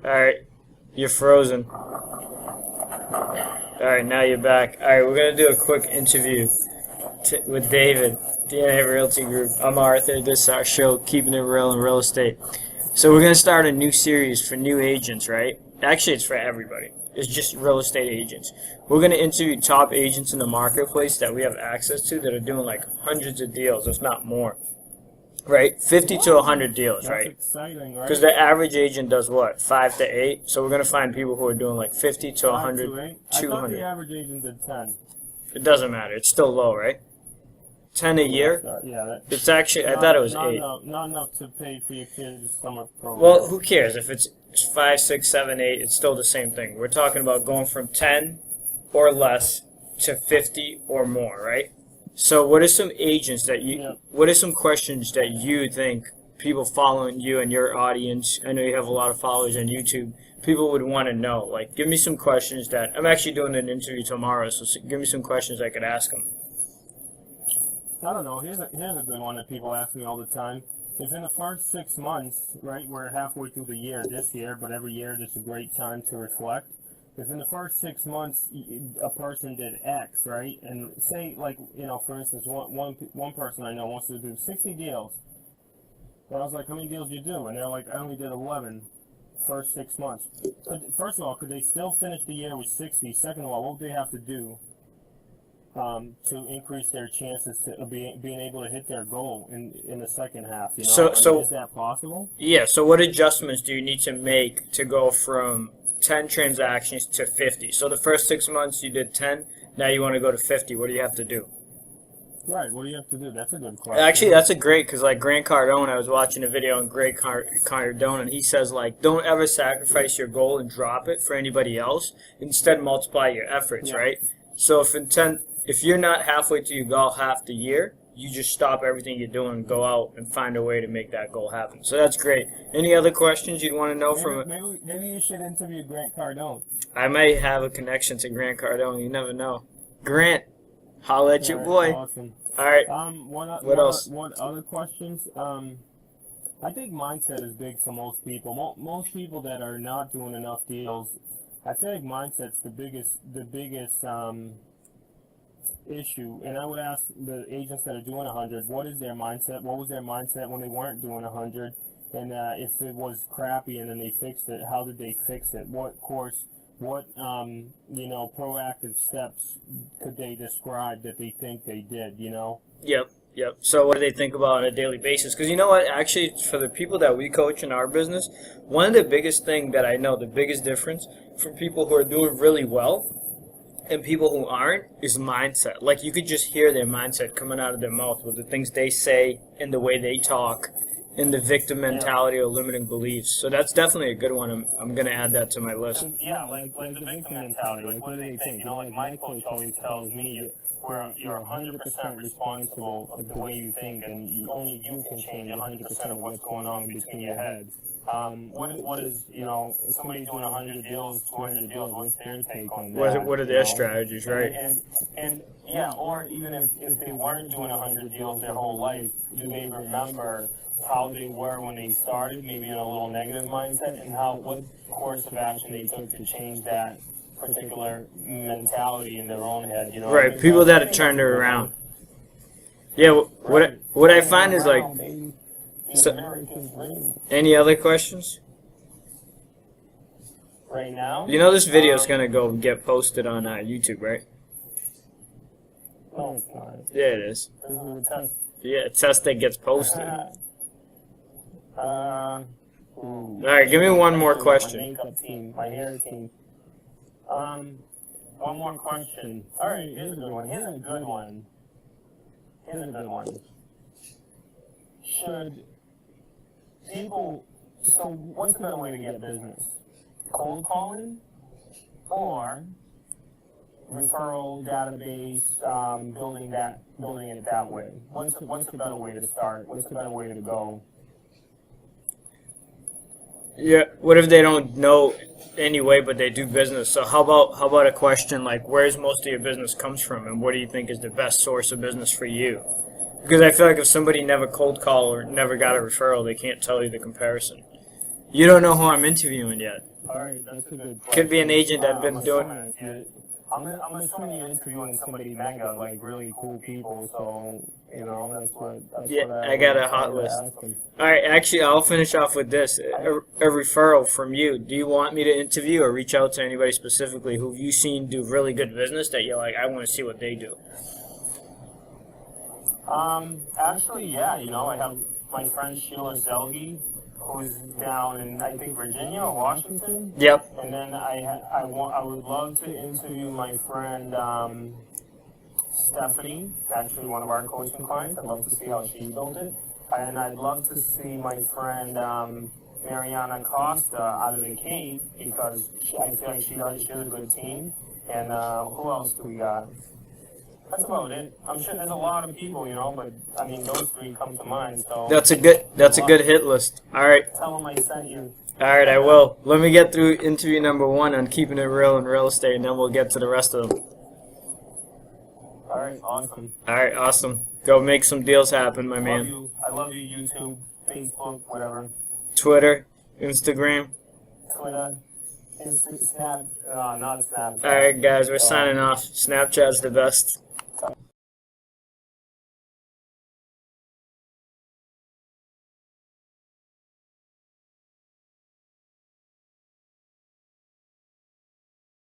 Alright, you're frozen. Alright, now you're back. Alright, we're going to do a quick interview with David, DNA Realty Group. I'm Arthur. This is our show, Keeping It Real in Real Estate. So we're going to start a new series for new agents, right? Actually, it's for everybody. It's just real estate agents. We're going to interview top agents in the marketplace that we have access to that are doing like hundreds of deals, if not more. Right, 50 to 100 deals, That's right? exciting, right? Because the average agent does what, 5 to 8? So we're gonna find people who are doing like 50 to 100, 5 to 8? I thought the 200. average agent did 10. It doesn't matter. It's still low, right? 10 a year. It's actually. I thought it was 8. Not enough to pay for your kids' summer program. Well, who cares if it's 5, 6, 7, 8? It's still the same thing. We're talking about going from 10 or less to 50 or more, right? So what are some agents that you, what are some questions that you think people following you and your audience, I know you have a lot of followers on YouTube, people would want to know? Like, give me some questions that, I'm actually doing an interview tomorrow, so give me some questions I could ask them. I don't know. Here's a good one that people ask me all the time. If in the first 6 months, right, we're halfway through the year this year, but every year there's a great time to reflect. If in the first 6 months a person did X, right, and say, like, you know, for instance, one person I know wants to do 60 deals. And I was like, how many deals do you do? And they're like, I only did 11 first 6 months. First of all, could they still finish the year with 60? Second of all, what would they have to do to increase their chances to being able to hit their goal in the second half? You know? So is that possible? Yeah, so what adjustments do you need to make to go from 10 transactions to 50? So the first 6 months you did 10, now you want to go to 50. What do you have to do? Right, what do you have to do? That's a good question. Actually, that's a great, because like Grant Cardone, I was watching a video on Grant Cardone, and he says, like, don't ever sacrifice your goal and drop it for anybody else. Instead, multiply your efforts, right? So if you're not halfway to your goal half the year, you just stop everything you're doing and go out and find a way to make that goal happen. So that's great. Any other questions you'd want to know from it? Maybe you should interview Grant Cardone. I might have a connection to Grant Cardone. You never know. Grant, holla at your boy. Awesome. All right. What else? What other questions? I think mindset is big for most people. Most people that are not doing enough deals, I feel like mindset's the biggest issue. And I would ask the agents that are doing 100, what is their mindset? What was their mindset when they weren't doing 100? And if it was crappy and then they fixed it, how did they fix it? What you know, proactive steps could they describe that they think they did, you know? Yep. So what do they think about on a daily basis? Because you know what? Actually, for the people that we coach in our business, one of the biggest thing that I know, the biggest difference from people who are doing really well and people who aren't is mindset. Like, you could just hear their mindset coming out of their mouth with the things they say and the way they talk and the victim mentality or limiting beliefs. So that's definitely a good one. I'm going to add that to my list. Yeah, like the victim mentality. Like, what do they think? You know, like my coach always tells me, you're 100% responsible for the way you think, and only you can change 100% of what's going on in between your heads. What is, you know, if somebody's doing 100 deals, 200 deals, what's their take on that? What are their strategies, right? And yeah, or even if they weren't doing 100 deals their whole life, do they remember how they were when they started, maybe in a little negative mindset, and what course of action they took to change that particular mentality in their own head, you know? Right, people that have turned it around. Yeah, what I find is like, any other questions? Right now? You know this video is going to go get posted on YouTube, right? No, it's not. Yeah, it is. This is a test. Yeah, a test that gets posted. Alright, give me one more question. My hair team. One more question. Alright, here's a good one. Should people, so what's the better way to get business? Cold calling or referral database, building it that way? What's the better way to start? What's the better way to go? Yeah, what if they don't know anyway, but they do business? So how about a question like, where's most of your business comes from, and what do you think is the best source of business for you? Because I feel like if somebody never cold called or never got a referral, they can't tell you the comparison. You don't know who I'm interviewing yet. Alright, that's a good question. Could be an agent that's been doing. I'm assuming you're interviewing somebody mega, like really cool people, so, you know, Yeah, I got a hot list. All right, actually, I'll finish off with this. A referral from you. Do you want me to interview or reach out to anybody specifically who you've seen do really good business that you're like, I want to see what they do? Actually, yeah, you know, I have my friend Sheila Selby, who's down in, I think, Virginia or Washington. Yep. And then I would love to interview my friend Stephanie, actually one of our coaching clients. I'd love to see how she built it. And I'd love to see my friend Mariana Costa out of the Cape, because I feel like she does a good team. And who else do we got? That's about it. I'm sure there's a lot of people, you know, but I mean, those three come to mind. So That's a good hit list. All right. Tell them I sent you. All right, I will. Let me get through interview number 1 on keeping it real in real estate, and then we'll get to the rest of them. All right, awesome. All right, awesome. Go make some deals happen, my man. I love you, YouTube, Facebook, whatever. Twitter, Instagram. Twitter, Snap, not Snapchat. All right, guys, we're signing off. Snapchat's the best.